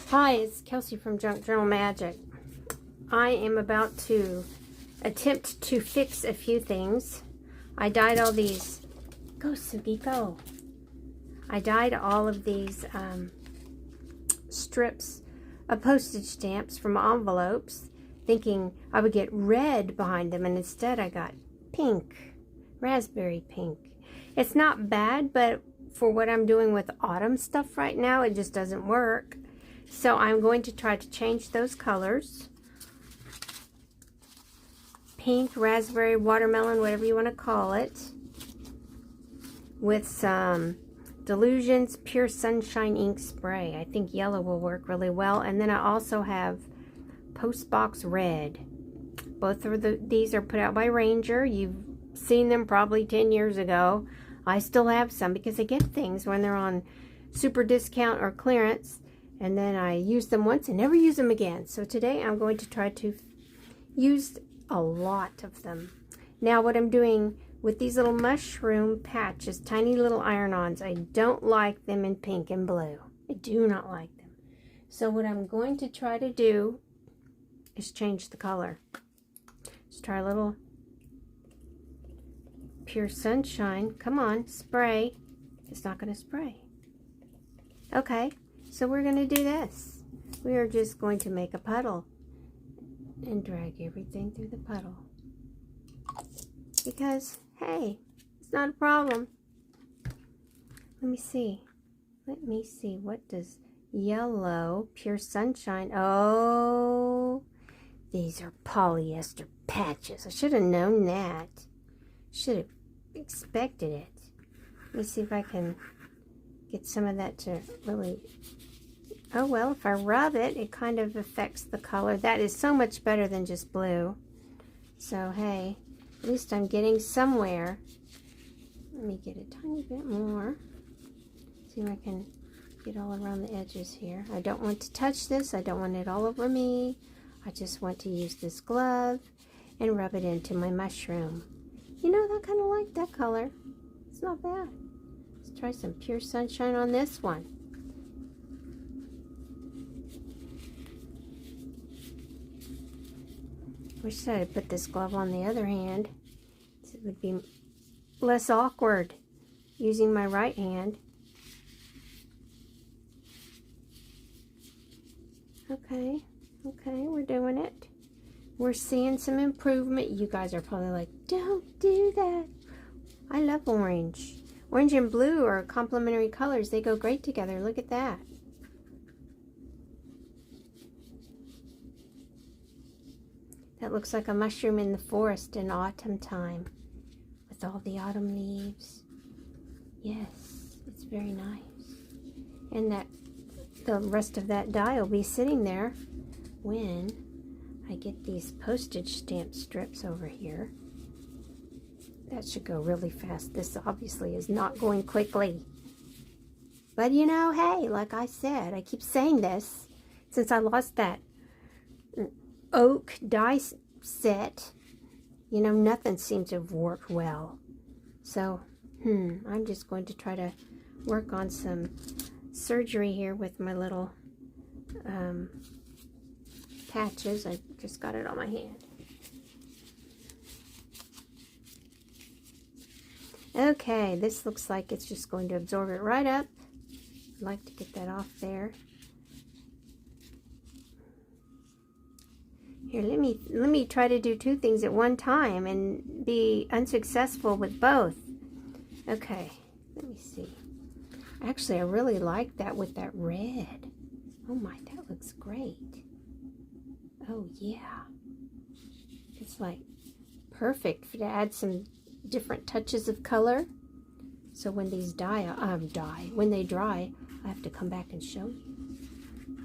Hi, it's Kelsey from Junk Journal Magic. I am about to attempt to fix a few things. I dyed all these, go Sugi, go. I dyed all of these strips of postage stamps from envelopes, thinking I would get red behind them, and instead I got pink, raspberry pink. It's not bad, but for what I'm doing with autumn stuff right now, it just doesn't work. So I'm going to try to change those colors. Pink, raspberry, watermelon, whatever you want to call it. With some Delusions Pure Sunshine ink spray. I think yellow will work really well. And then I also have Postbox Red. Both of these are put out by Ranger. You've seen them probably 10 years ago. I still have some because I get things when they're on super discount or clearance. And then I use them once and never use them again. So today I'm going to try to use a lot of them. Now what I'm doing with these little mushroom patches, tiny little iron-ons, I don't like them in pink and blue. I do not like them. So what I'm going to try to do is change the color. Just try a little Pure Sunshine. Come on, spray. It's not going to spray. Okay. So we're going to do this. We are just going to make a puddle and drag everything through the puddle. Because, hey, it's not a problem. Let me see. Let me see. What does yellow, Pure Sunshine? Oh, these are polyester patches. I should have known that. Should have expected it. Let me see if I can get some of that to really, oh well, if I rub it, it kind of affects the color. That is so much better than just blue. So hey, at least I'm getting somewhere. Let me get a tiny bit more. See if I can get all around the edges here. I don't want to touch this. I don't want it all over me. I just want to use this glove and rub it into my mushroom. You know, I kind of like that color. It's not bad. Try some Pure Sunshine on this one. Wish I had put this glove on the other hand. So it would be less awkward using my right hand. Okay, we're doing it. We're seeing some improvement. You guys are probably like, don't do that. I love orange. Orange and blue are complementary colors. They go great together. Look at that. That looks like a mushroom in the forest in autumn time with all the autumn leaves. Yes, it's very nice. And that the rest of that dye will be sitting there when I get these postage stamp strips over here. That should go really fast. This obviously is not going quickly. But you know, hey, like I said, I keep saying this since I lost that oak die set. You know, nothing seems to have worked well. So, I'm just going to try to work on some surgery here with my little patches. I just got it on my hand. Okay, this looks like it's just going to absorb it right up. I'd like to get that off there. Here, let me try to do two things at one time and be unsuccessful with both. Okay, let me see. Actually, I really like that with that red. Oh my, that looks great. Oh yeah. It's like perfect to add some different touches of color. So when these when they dry, I have to come back and show you.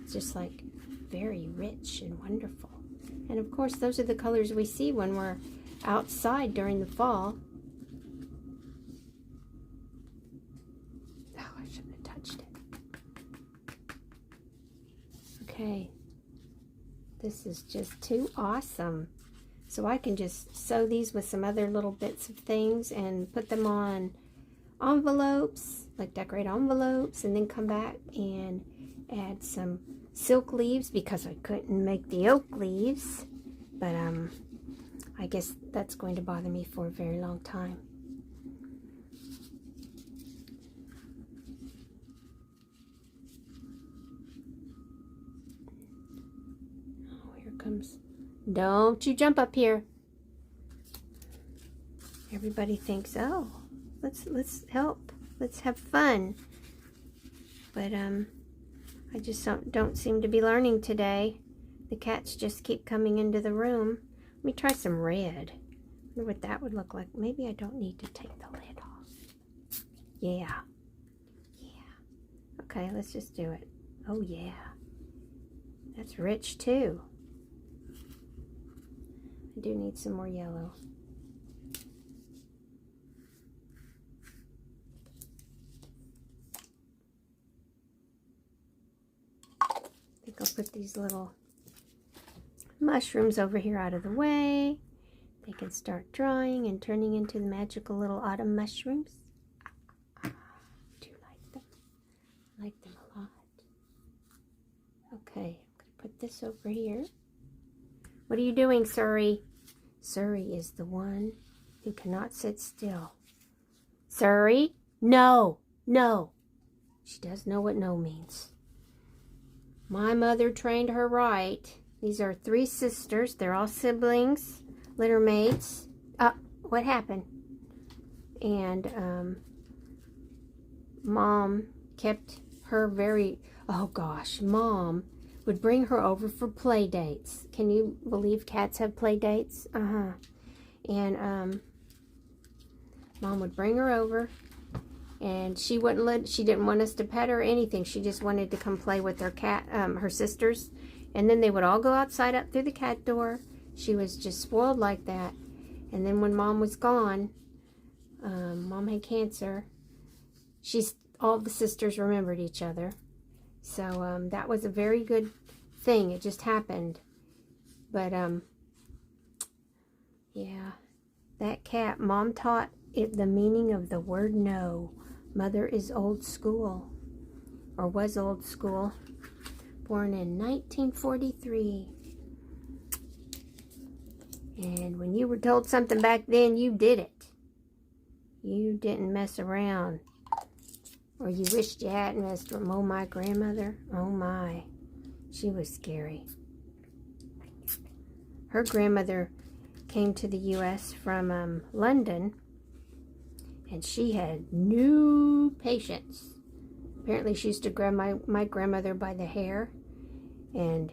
It's just like very rich and wonderful. And of course, those are the colors we see when we're outside during the fall. Oh, I shouldn't have touched it. Okay. This is just too awesome. So I can just sew these with some other little bits of things and put them on envelopes, like decorate envelopes, and then come back and add some silk leaves because I couldn't make the oak leaves. But I guess that's going to bother me for a very long time. Oh, here comes. Don't you jump up here. Everybody thinks, oh, let's help. Let's have fun. But I just don't seem to be learning today. The cats just keep coming into the room. Let me try some red. I wonder what that would look like. Maybe I don't need to take the lid off. Yeah. Yeah. Okay, let's just do it. Oh, yeah. That's rich, too. I do need some more yellow. I think I'll put these little mushrooms over here out of the way. They can start drying and turning into the magical little autumn mushrooms. I do like them. I like them a lot. Okay, I'm going to put this over here. What are you doing, Surrey? Surrey is the one who cannot sit still. Surrey? No, no. She does know what no means. My mother trained her right. These are 3 sisters. They're all siblings, litter mates. What happened? And Mom kept her very, oh gosh, Mom would bring her over for play dates. Can you believe cats have play dates? And Mom would bring her over, and she didn't want us to pet her or anything. She just wanted to come play with her sisters. And then they would all go outside up through the cat door. She was just spoiled like that. And then when Mom was gone, Mom had cancer. All the sisters remembered each other. So that was a very good thing. It just happened. But yeah, that cat, Mom taught it the meaning of the word no. Mother is old school, or was old school. Born in 1943. And when you were told something back then, you did it. You didn't mess around. Or you wished you hadn't messed around. Oh, my grandmother. Oh, my. She was scary. Her grandmother came to the U.S. from London. And she had no patience. Apparently she used to grab my grandmother by the hair and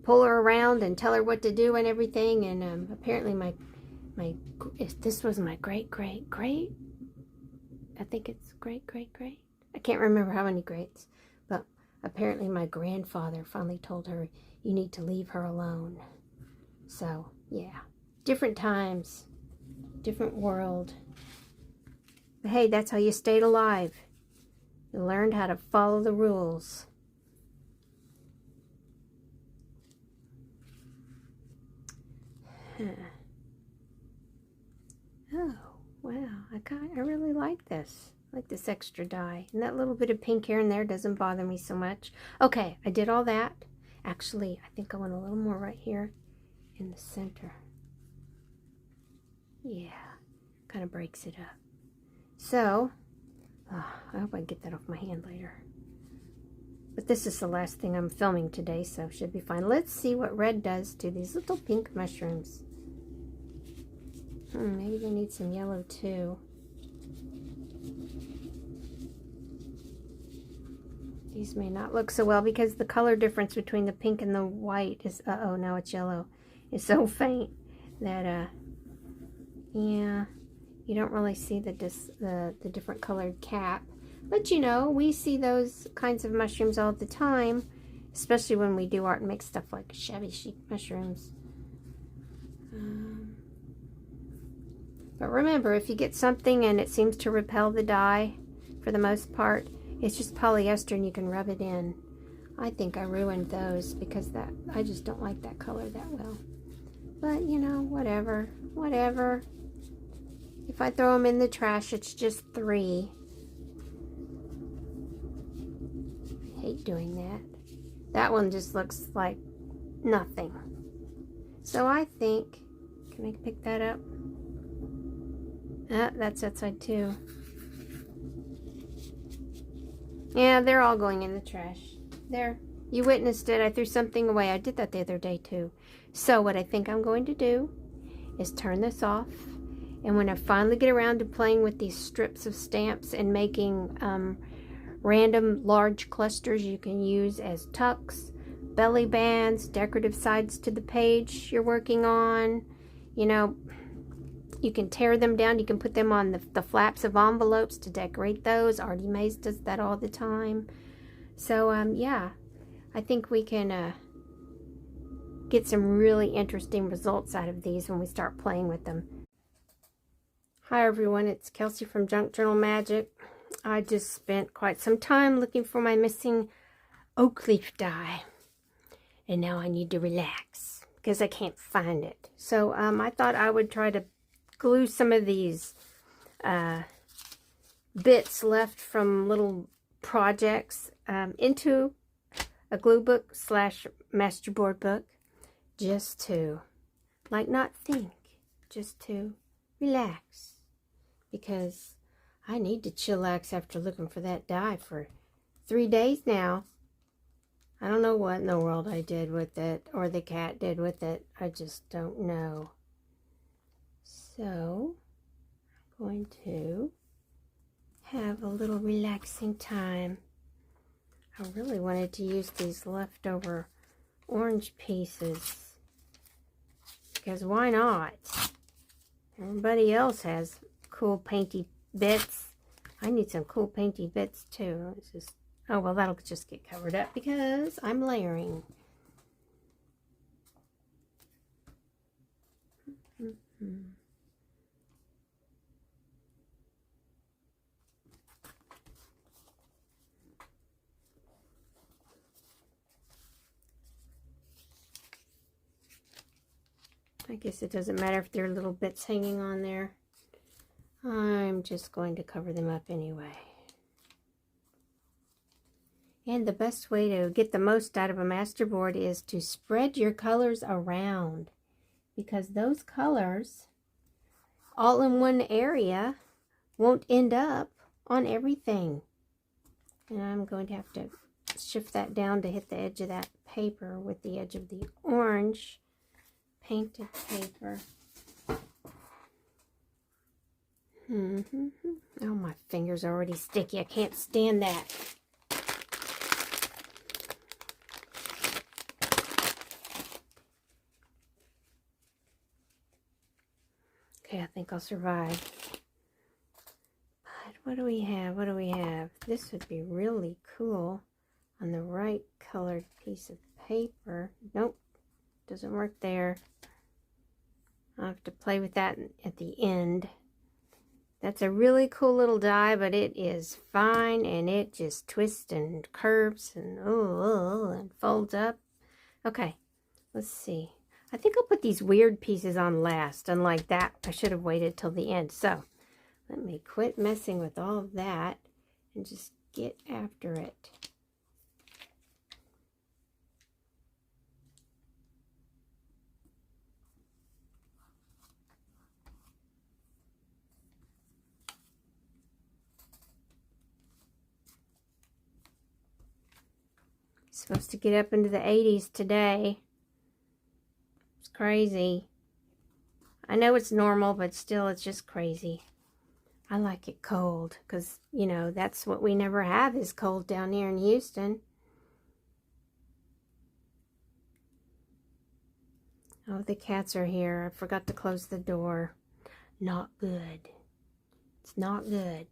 pull her around and tell her what to do and everything. And apparently if this was my great, I think it's great. I can't remember how many greats. But apparently my grandfather finally told her, you need to leave her alone. So, yeah. Different times. Different world. But hey, that's how you stayed alive. You learned how to follow the rules. Oh, wow. I really like this. I like this extra dye. And that little bit of pink here and there doesn't bother me so much. Okay, I did all that. Actually, I think I want a little more right here in the center. Yeah, kind of breaks it up. So, I hope I can get that off my hand later. But this is the last thing I'm filming today, so it should be fine. Let's see what red does to these little pink mushrooms. Maybe they need some yellow too. These may not look so well because the color difference between the pink and the white is, uh-oh, now it's yellow. It's so faint that, yeah, you don't really see the different colored cap. But you know, we see those kinds of mushrooms all the time, especially when we do art and make stuff like shabby chic mushrooms. But remember, if you get something and it seems to repel the dye, for the most part, it's just polyester and you can rub it in. I think I ruined those because I just don't like that color that well. But you know, whatever. If I throw them in the trash, it's just 3. I hate doing that. That one just looks like nothing. So I think, can I pick that up? That's that side too. Yeah, they're all going in the trash. There, you witnessed it. I threw something away. I did that the other day too. So what I think I'm going to do is turn this off. And when I finally get around to playing with these strips of stamps and making random large clusters you can use as tucks, belly bands, decorative sides to the page you're working on, you know, you can tear them down. You can put them on the flaps of envelopes to decorate those. Artie Mays does that all the time. So, yeah, I think we can get some really interesting results out of these when we start playing with them. Hi, everyone. It's Kelsey from Junk Journal Magic. I just spent quite some time looking for my missing oak leaf die. And now I need to relax because I can't find it. So, I thought I would try to glue some of these bits left from little projects into a glue book / masterboard book, just to, like, not think, just to relax, because I need to chillax after looking for that die for 3 days now. I don't know what in the world I did with it, or the cat did with it. I just don't know. So, I'm going to have a little relaxing time. I really wanted to use these leftover orange pieces, because why not? Everybody else has cool painty bits. I need some cool painty bits too. It's just, oh well, that'll just get covered up because I'm layering. I guess it doesn't matter if there are little bits hanging on there. I'm just going to cover them up anyway. And the best way to get the most out of a masterboard is to spread your colors around, because those colors all in one area won't end up on everything. And I'm going to have to shift that down to hit the edge of that paper with the edge of the orange painted paper. Oh, my finger's already sticky. I can't stand that. Okay, I think I'll survive. But what do we have? What do we have? This would be really cool on the right colored piece of paper. Nope, doesn't work there. I'll have to play with that at the end. That's a really cool little die, but it is fine, and it just twists and curves and and folds up. Okay, let's see. I think I'll put these weird pieces on last. Unlike that, I should have waited till the end. So let me quit messing with all of that and just get after it. Supposed to get up into the 80s today. It's crazy. I know it's normal, but still it's just crazy. I like it cold because, you know, that's what we never have is cold down here in Houston. Oh, the cats are here. I forgot to close the door. Not good. It's not good.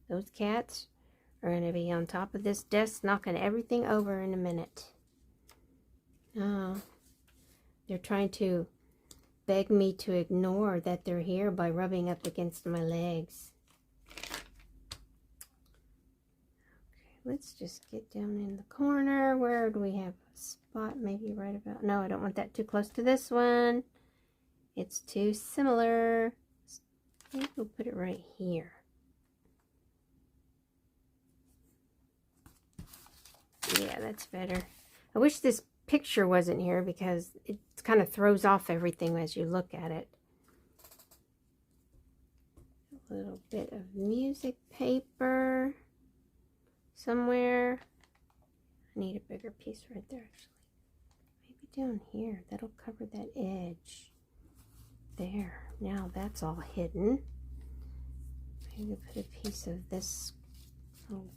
Those cats are going to be on top of this desk knocking everything over in a minute. Oh, they're trying to beg me to ignore that they're here by rubbing up against my legs. Okay, let's just get down in the corner. Where do we have a spot? Maybe right about... No, I don't want that too close to this one. It's too similar. I think we'll put it right here. Yeah, that's better. I wish this picture wasn't here because it kind of throws off everything as you look at it. A little bit of music paper somewhere. I need a bigger piece right there actually. Maybe down here. That'll cover that edge. There. Now that's all hidden. Maybe put a piece of this little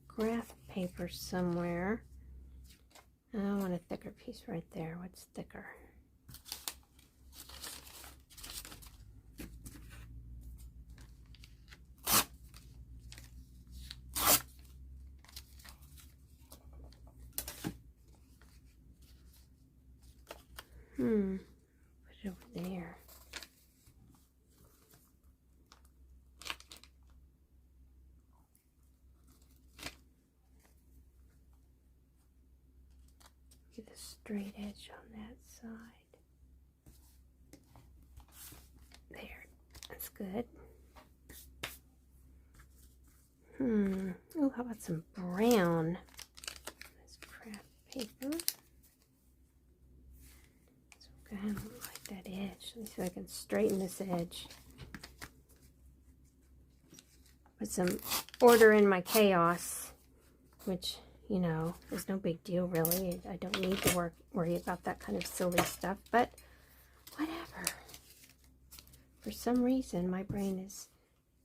graph paper somewhere. I want a thicker piece right there. What's thicker? Put it over there. Get a straight edge on that side. There. That's good. Oh, how about some brown? This craft paper. I don't like that edge. Let me see if I can straighten this edge. Put some order in my chaos, which, you know, is no big deal really. I don't need to worry about that kind of silly stuff, but whatever. For some reason, my brain is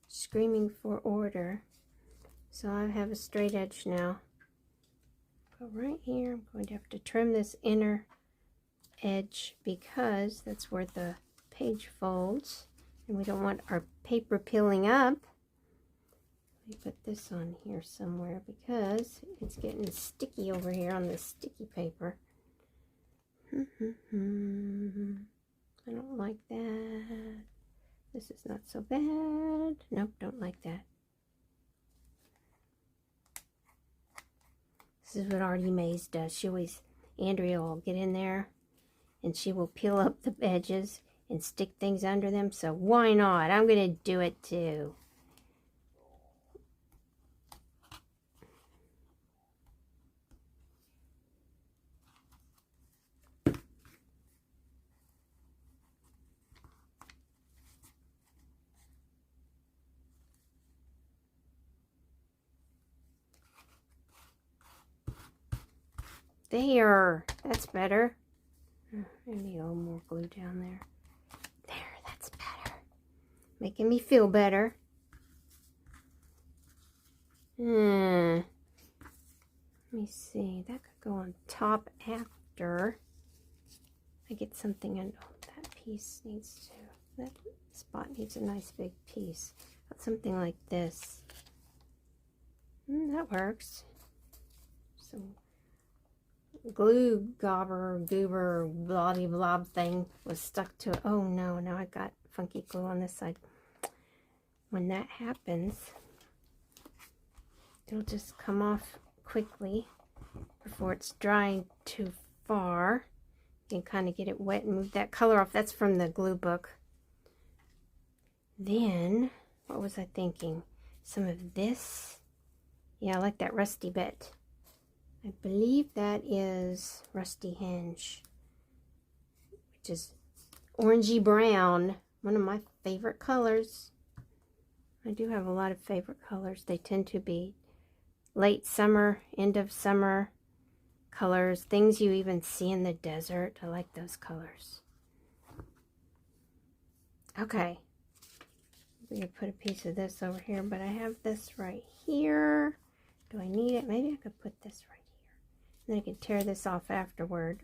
screaming for order. So I have a straight edge now. Go right here. I'm going to have to trim this inner edge because that's where the page folds and we don't want our paper peeling up. Let me put this on here somewhere because it's getting sticky over here on the sticky paper. I don't like that. This is not so bad. Nope, don't like that. This is what Artie Mays does. She always, Andrea will get in there and she will peel up the edges and stick things under them. So why not? I'm going to do it too. There, that's better. I need a little more glue down there. There, that's better. Making me feel better. Let me see. That could go on top after I get something in. Oh, that piece needs to. That spot needs a nice big piece. Something like this. That works. Some glue goober blobby blob thing was stuck to it. Oh no, now I got funky glue on this side. When that happens, it'll just come off quickly before it's drying too far. You can kind of get it wet and move that color off. That's from the glue book. Then, what was I thinking? Some of this. Yeah, I like that rusty bit. I believe that is Rusty Hinge, which is orangey brown, one of my favorite colors. I do have a lot of favorite colors. They tend to be late summer, end of summer colors, things you even see in the desert. I like those colors. Okay, I'm going to put a piece of this over here, but I have this right here. Do I need it? Maybe I could put this right here. Then I can tear this off afterward.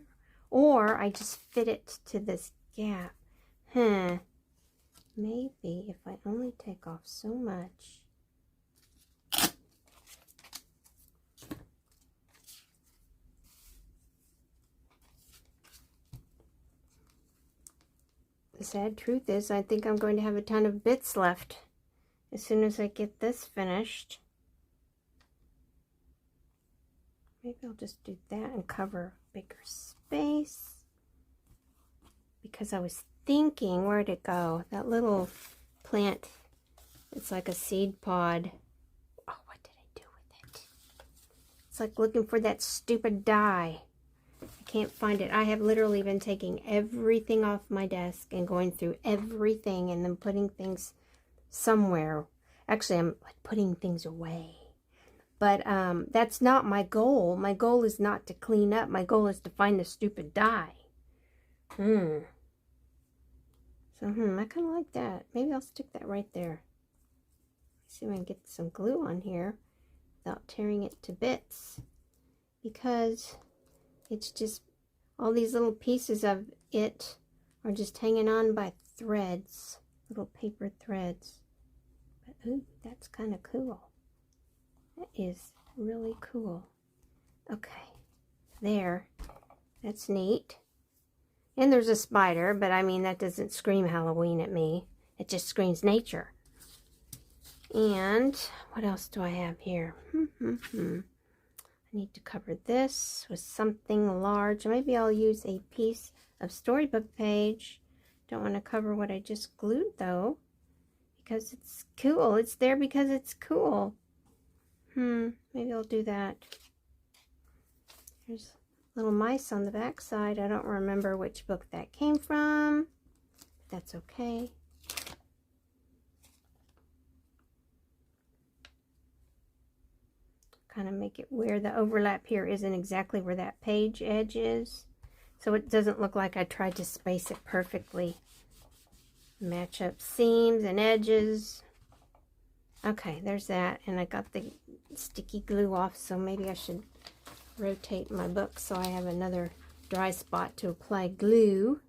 Or I just fit it to this gap. Maybe if I only take off so much. The sad truth is I think I'm going to have a ton of bits left as soon as I get this finished. Maybe I'll just do that and cover a bigger space. Because I was thinking, where'd it go? That little plant, it's like a seed pod. Oh, what did I do with it? It's like looking for that stupid die. I can't find it. I have literally been taking everything off my desk and going through everything and then putting things somewhere. Actually, I'm like putting things away. But that's not my goal. My goal is not to clean up. My goal is to find the stupid die. So, I kind of like that. Maybe I'll stick that right there. See if I can get some glue on here without tearing it to bits. Because it's just, all these little pieces of it are just hanging on by threads. Little paper threads. But, ooh, that's kind of cool. That is really cool. Okay, there. That's neat. And there's a spider, but I mean, that doesn't scream Halloween at me. It just screams nature. And what else do I have here? I need to cover this with something large. Maybe I'll use a piece of storybook page. Don't want to cover what I just glued, though, because it's cool. It's there because it's cool. Maybe I'll do that. There's little mice on the back side. I don't remember which book that came from. That's okay. Kind of make it where the overlap here isn't exactly where that page edge is. So it doesn't look like I tried to space it perfectly. Match up seams and edges. Okay, there's that. And I got the sticky glue off, so maybe I should rotate my book so I have another dry spot to apply glue.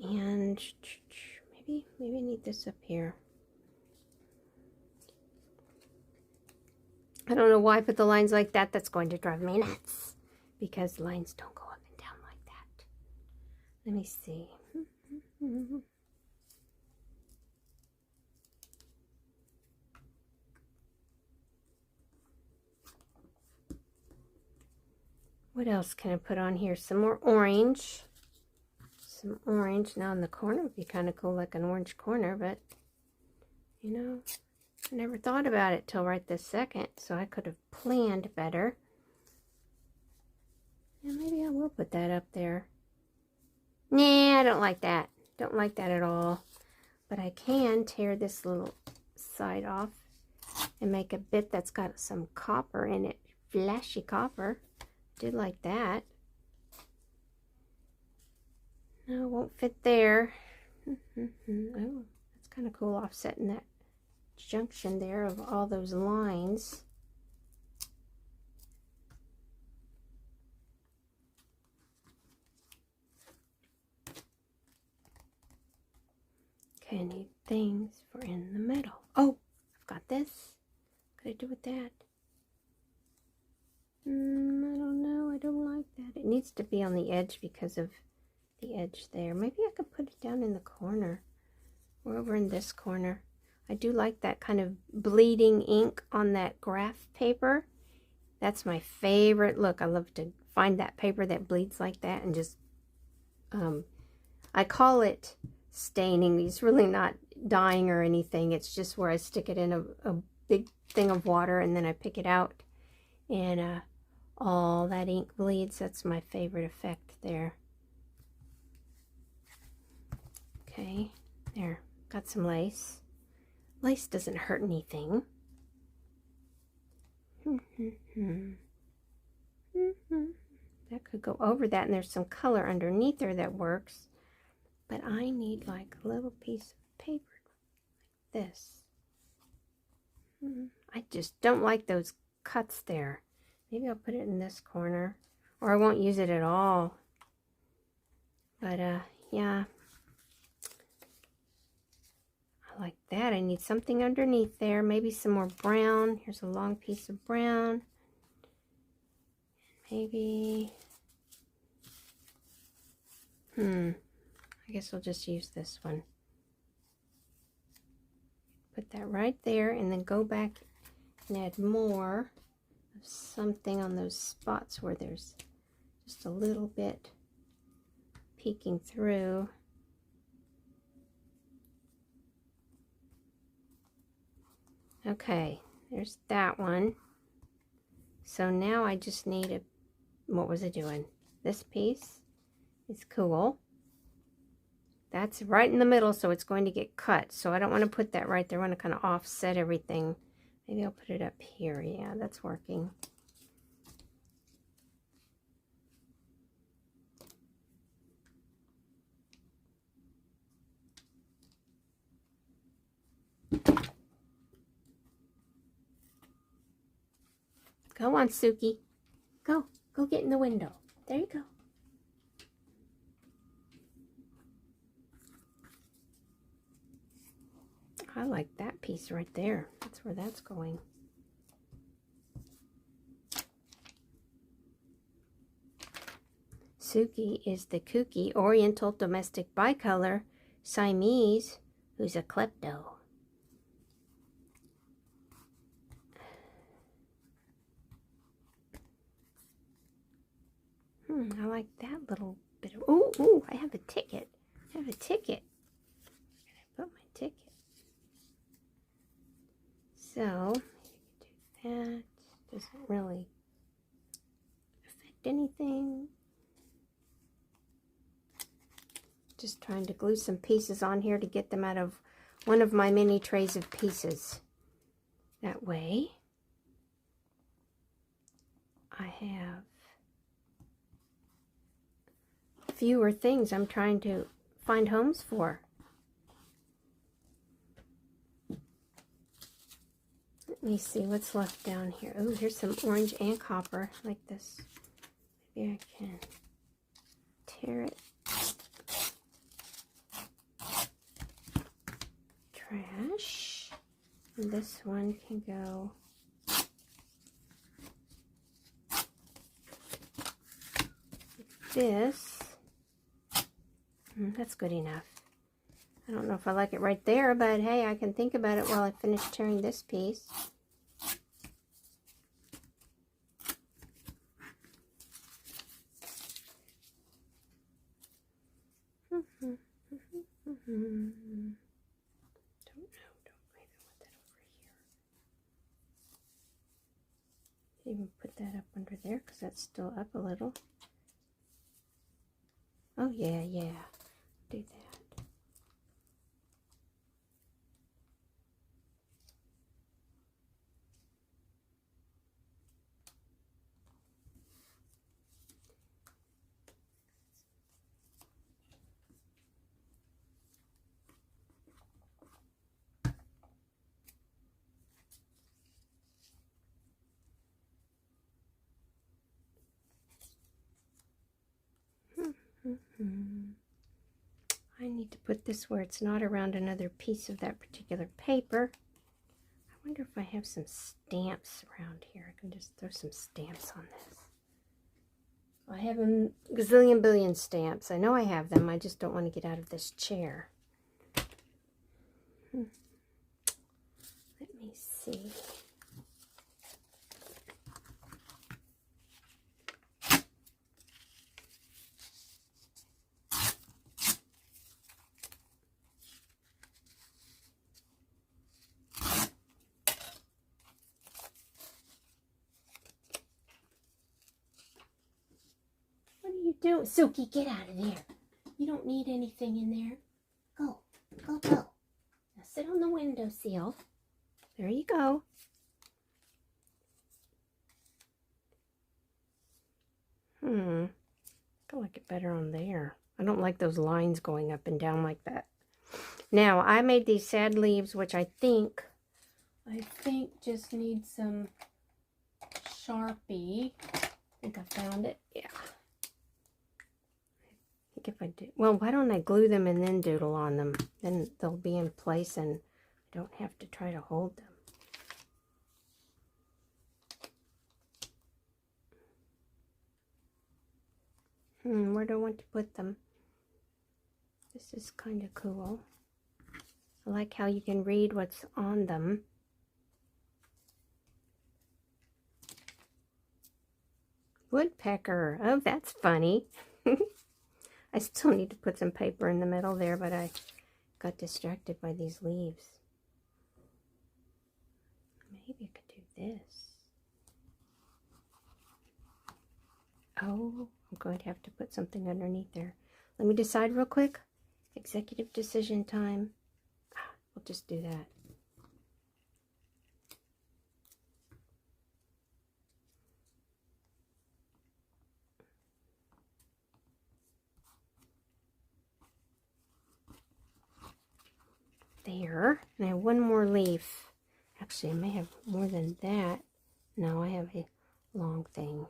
And maybe I need this up here. I don't know why I put the lines like that. That's going to drive me nuts, because lines don't go up and down like that. Let me see. What else can I put on here? Some more orange. Some orange. Now in the corner would be kind of cool, like an orange corner, but, you know, I never thought about it till right this second, so I could have planned better. Yeah, maybe I will put that up there. Nah, I don't like that. Don't like that at all. But I can tear this little side off and make a bit that's got some copper in it. Flashy copper. Did like that. No, it won't fit there. Oh, that's kind of cool, offsetting that junction there of all those lines. Okay, I need things for in the middle. Oh, I've got this. What could I do with that? I don't know. I don't like that. It needs to be on the edge because of the edge there. Maybe I could put it down in the corner or over in this corner. I do like that kind of bleeding ink on that graph paper. That's my favorite look. I love to find that paper that bleeds like that and just, I call it staining. It's really not dyeing or anything. It's just where I stick it in a big thing of water and then I pick it out and all that ink bleeds. That's my favorite effect there. Okay, there, got some lace. Lace doesn't hurt anything. That could go over that, and there's some color underneath there that works. But I need like a little piece of paper like this. I just don't like those cuts there. Maybe I'll put it in this corner, or I won't use it at all. But yeah, I like that. I need something underneath there, maybe some more brown. Here's a long piece of brown. Maybe, I guess I'll just use this one. Put that right there and then go back and add more of something on those spots where there's just a little bit peeking through. Okay, there's that one. So now I just need a, what was I doing? This piece is cool. That's right in the middle, so it's going to get cut. So I don't want to put that right there. I want to kind of offset everything. Maybe I'll put it up here. Yeah, that's working. Go on, Suki. Go. Go get in the window. There you go. I like that piece right there. That's where that's going. Suki is the kooky Oriental domestic bicolor Siamese who's a klepto. I like that little bit of, ooh, I have a ticket. I have a ticket. Where did I put my ticket? So, do that. Doesn't really affect anything. Just trying to glue some pieces on here to get them out of one of my mini trays of pieces. That way, I have fewer things I'm trying to find homes for. Let me see what's left down here. Oh, here's some orange and copper like this. Maybe I can tear it. Trash. And this one can go like this. That's good enough. I don't know if I like it right there, but hey, I can think about it while I finish tearing this piece. Don't know. Maybe I want that over here. Even put that up under there because that's still up a little. Oh yeah, do that. I need to put this where it's not around another piece of that particular paper. I wonder if I have some stamps around here. I can just throw some stamps on this. I have a gazillion billion stamps. I know I have them. I just don't want to get out of this chair. Let me see. Do Suki, get out of there. You don't need anything in there. Go. Now sit on the windowsill. There you go. I like it better on there. I don't like those lines going up and down like that. Now, I made these sad leaves, which I think just need some Sharpie. I think I found it. Yeah. If I do, well, why don't I glue them and then doodle on them? Then they'll be in place and I don't have to try to hold them. Where do I want to put them? This is kind of cool. I like how you can read what's on them. Woodpecker. Oh, that's funny. I still need to put some paper in the middle there, but I got distracted by these leaves. Maybe I could do this. Oh, I'm going to have to put something underneath there. Let me decide real quick. Executive decision time. We'll just do that. There. And I have one more leaf. Actually, I may have more than that. No, I have a long thing.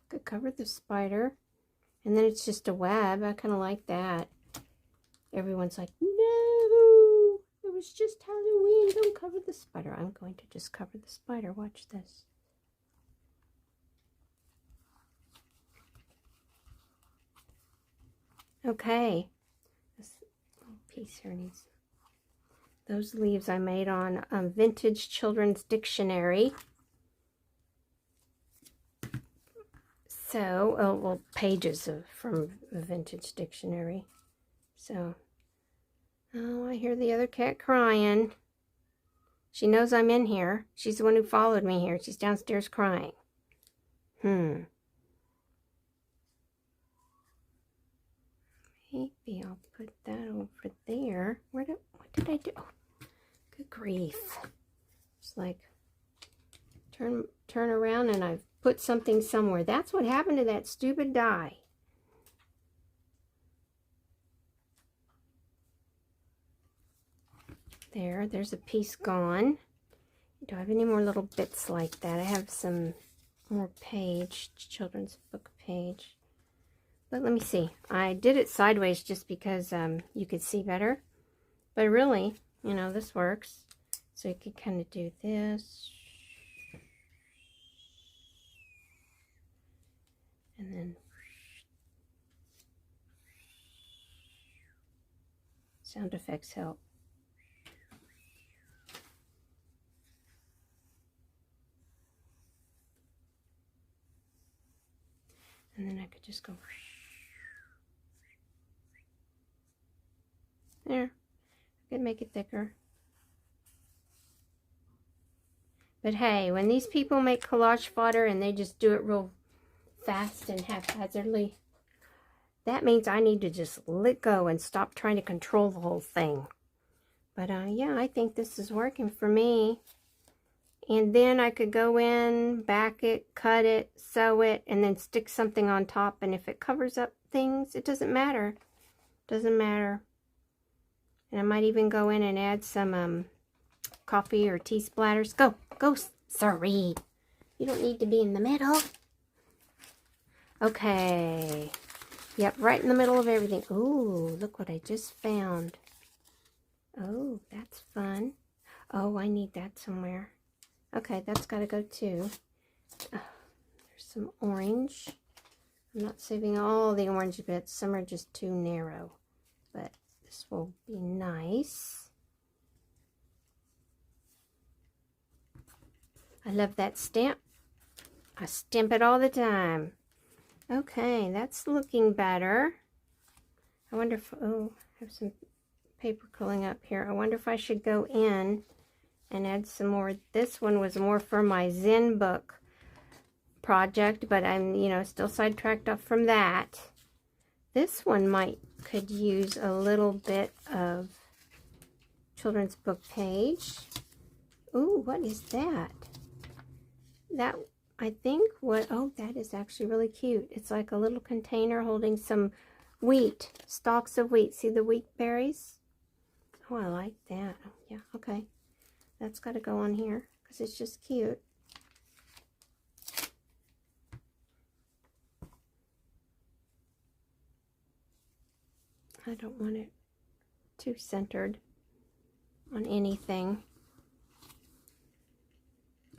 Could cover the spider. And then it's just a web. I kind of like that. Everyone's like, no, it was just Halloween. Don't cover the spider. I'm going to just cover the spider. Watch this. Okay. This little piece here needs... Those leaves I made on Vintage Children's Dictionary. So, oh, well, pages from a Vintage Dictionary. So, oh, I hear the other cat crying. She knows I'm in here. She's the one who followed me here. She's downstairs crying. Maybe I'll put that over there. What did I do? Oh, good grief. It's like, turn around and I've put something somewhere. That's what happened to that stupid die. There's a piece gone. Do I have any more little bits like that? I have some more page, children's book page. But let me see. I did it sideways just because you could see better. But really, you know, this works. So you could kind of do this. And then sound effects help. And then I could just go there. I could make it thicker. But hey, when these people make collage fodder and they just do it real fast and haphazardly, that means I need to just let go and stop trying to control the whole thing. But yeah, I think this is working for me. And then I could go in, back it, cut it, sew it, and then stick something on top. And if it covers up things, it doesn't matter. Doesn't matter. And I might even go in and add some coffee or tea splatters. Go, sorry. You don't need to be in the middle. Okay. Yep, right in the middle of everything. Ooh, look what I just found. Oh, that's fun. Oh, I need that somewhere. Okay, that's got to go too. There's some orange. I'm not saving all the orange bits. Some are just too narrow. But this will be nice. I love that stamp. I stamp it all the time. Okay, that's looking better. I wonder if... Oh, I have some paper curling up here. I wonder if I should go in and add some more. This one was more for my Zen book project, but I'm, you know, still sidetracked off from that. This one could use a little bit of children's book page. Ooh, what is that? That, I think oh, that is actually really cute. It's like a little container holding some wheat, stalks of wheat. See the wheat berries? Oh, I like that. Yeah, okay. That's got to go on here because it's just cute. I don't want it too centered on anything.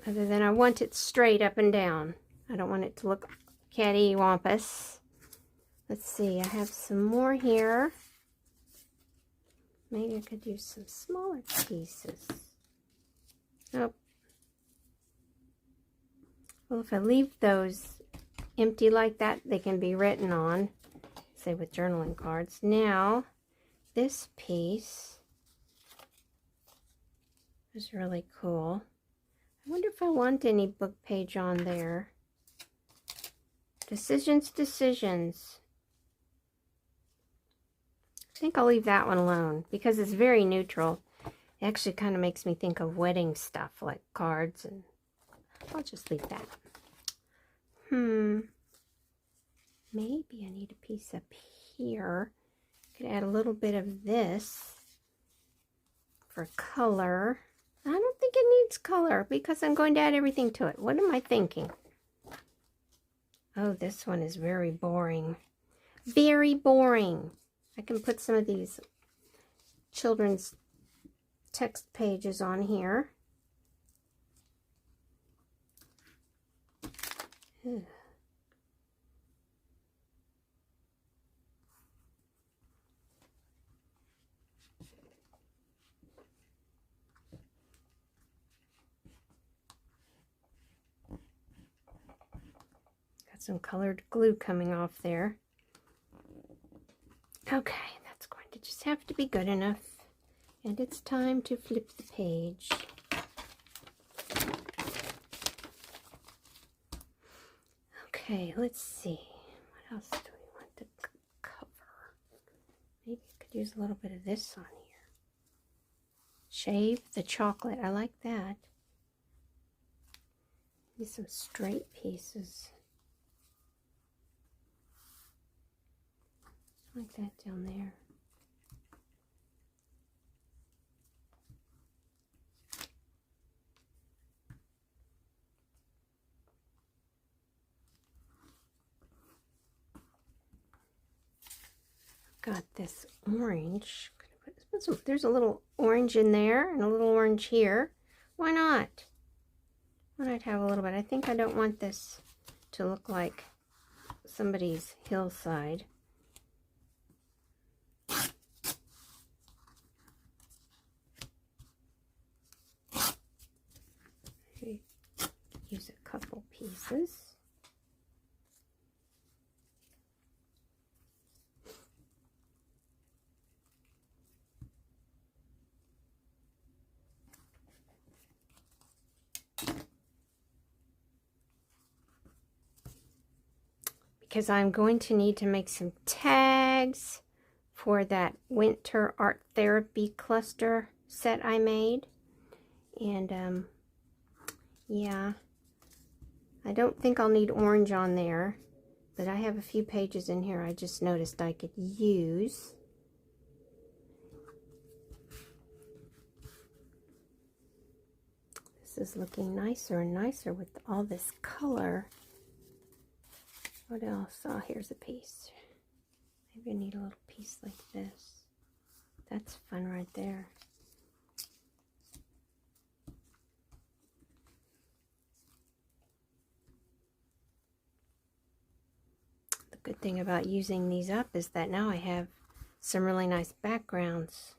Other than I want it straight up and down. I don't want it to look cattywampus. Let's see, I have some more here. Maybe I could use some smaller pieces. Nope. Well, if I leave those empty like that, they can be written on, say with journaling cards. Now, this piece is really cool. wonder if I want any book page on there. Decisions. I think I'll leave that one alone because it's very neutral. It actually kind of makes me think of wedding stuff like cards, and I'll just leave that. Maybe I need a piece up here. Could add a little bit of this for color. I don't think it needs color because I'm going to add everything to it. What am I thinking? Oh, this one is very boring. Very boring. I can put some of these children's text pages on here. Ugh. Got some colored glue coming off there. Okay, that's going to just have to be good enough. And it's time to flip the page. Okay, let's see. What else do we want to cover? Maybe I could use a little bit of this on here. Shave the chocolate. I like that. Maybe some straight pieces. Like that down there. Got this orange. There's a little orange in there and a little orange here. Why not? Why not have a little bit? I think I don't want this to look like somebody's hillside. Use a couple pieces. Because I'm going to need to make some tags for that winter art therapy cluster set I made. And yeah, I don't think I'll need orange on there, but I have a few pages in here I just noticed I could use. This is looking nicer and nicer with all this color. What else? Oh, here's a piece. Maybe I need a little piece like this. That's fun right there. The good thing about using these up is that now I have some really nice backgrounds.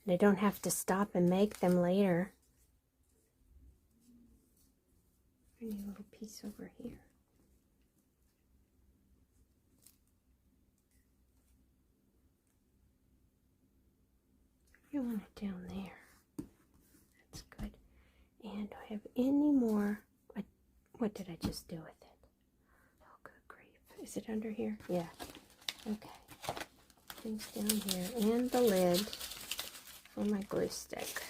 And I don't have to stop and make them later. I need a little piece over here. I want it down there. That's good. And do I have any more? What did I just do with it? Oh, good grief. Is it under here? Yeah. Okay. Things down here. And the lid for my glue stick.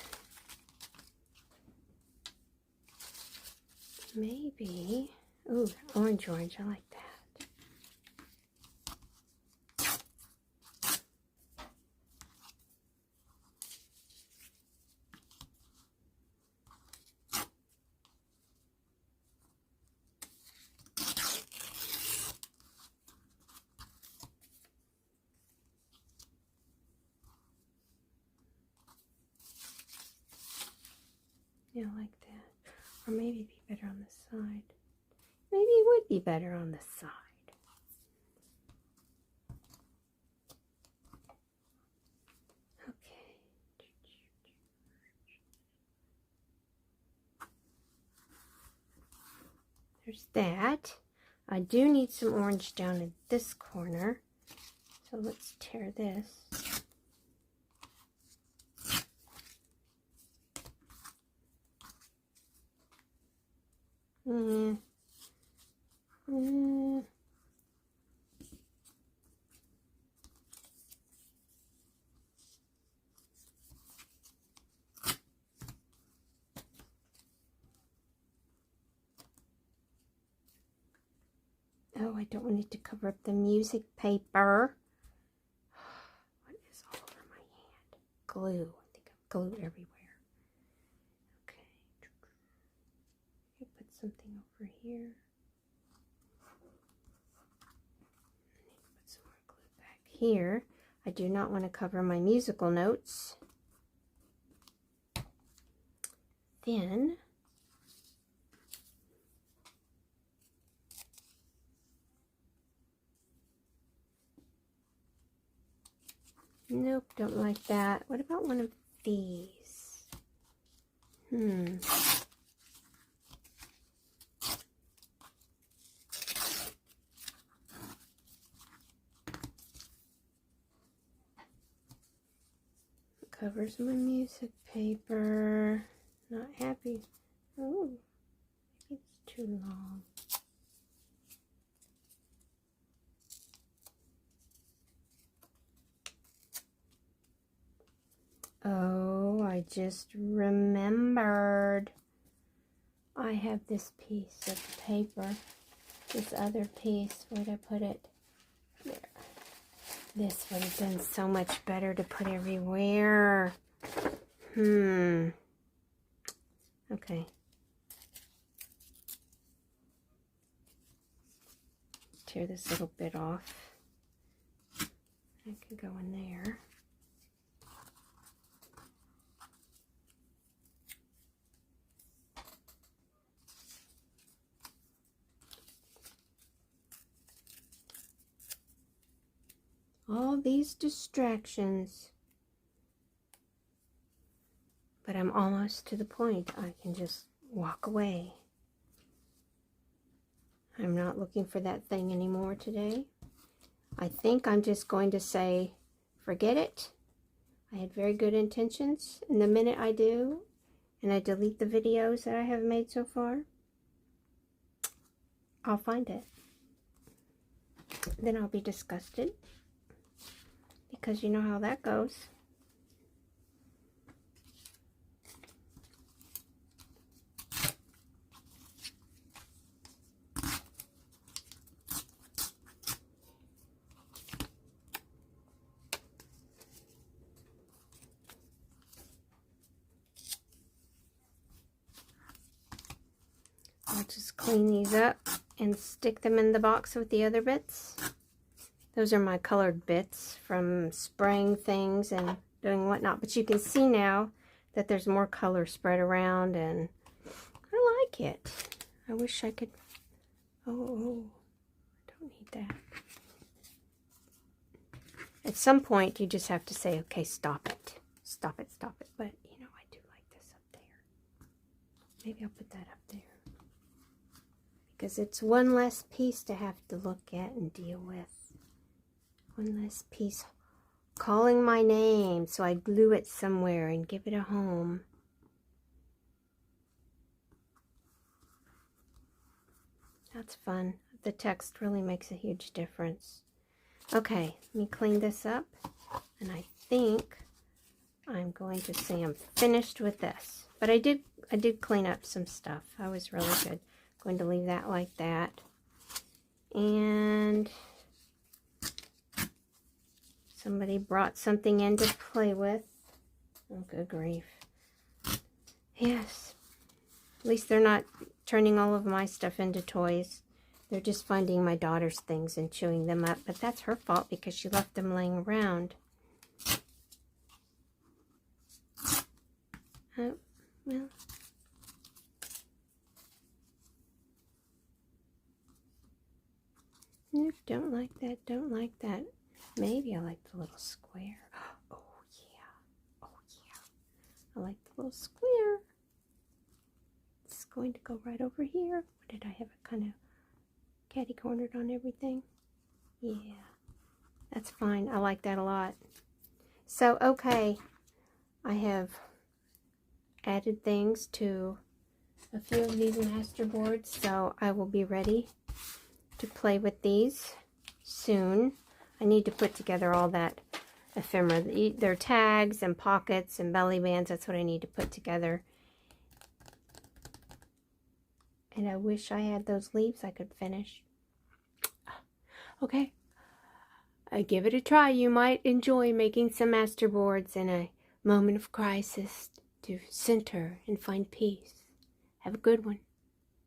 Maybe, ooh, orange, I like that. Yeah, I like that. Or maybe it'd be better on the side. Maybe it would be better on the side. Okay. There's that. I do need some orange down in this corner. So let's tear this. Mm. Mm. Oh, I don't want it to cover up the music paper. What is all over my hand? Glue. I think I've glue everywhere. Okay. Put something over here. Put some more glue back here. I do not want to cover my musical notes. Then nope, don't like that. What about one of these? Covers my music paper. Not happy. Oh, maybe it's too long. Oh, I just remembered. I have this piece of paper. This other piece. Where'd I put it? There. This would have been so much better to put everywhere. Okay. Tear this little bit off. It can go in there. All these distractions. But I'm almost to the point. I can just walk away. I'm not looking for that thing anymore today. I think I'm just going to say, forget it. I had very good intentions. And the minute I do, and I delete the videos that I have made so far, I'll find it. Then I'll be disgusted. Because you know how that goes. I'll just clean these up and stick them in the box with the other bits. Those are my colored bits from spraying things and doing whatnot. But you can see now that there's more color spread around, and I like it. I wish I could... Oh, I don't need that. At some point, you just have to say, okay, stop it. Stop it, stop it. But, you know, I do like this up there. Maybe I'll put that up there. Because it's one less piece to have to look at and deal with. One less piece calling my name, so I glue it somewhere and give it a home. That's fun. The text really makes a huge difference. Okay, let me clean this up, and I think I'm going to say I'm finished with this. But I did clean up some stuff. I was really good. I'm going to leave that like that. And somebody brought something in to play with. Oh, good grief. Yes. At least they're not turning all of my stuff into toys. They're just finding my daughter's things and chewing them up. But that's her fault because she left them laying around. Oh, well. Nope, don't like that, don't like that. Maybe I like the little square. Oh, yeah. Oh, yeah. I like the little square. It's going to go right over here. Or did I have it kind of catty-cornered on everything? Yeah. That's fine. I like that a lot. So, okay. I have added things to a few of these masterboards, so I will be ready to play with these soon. I need to put together all that ephemera. Their tags and pockets and belly bands. That's what I need to put together. And I wish I had those leaves I could finish. Okay. Give it a try. You might enjoy making some masterboards in a moment of crisis to center and find peace. Have a good one.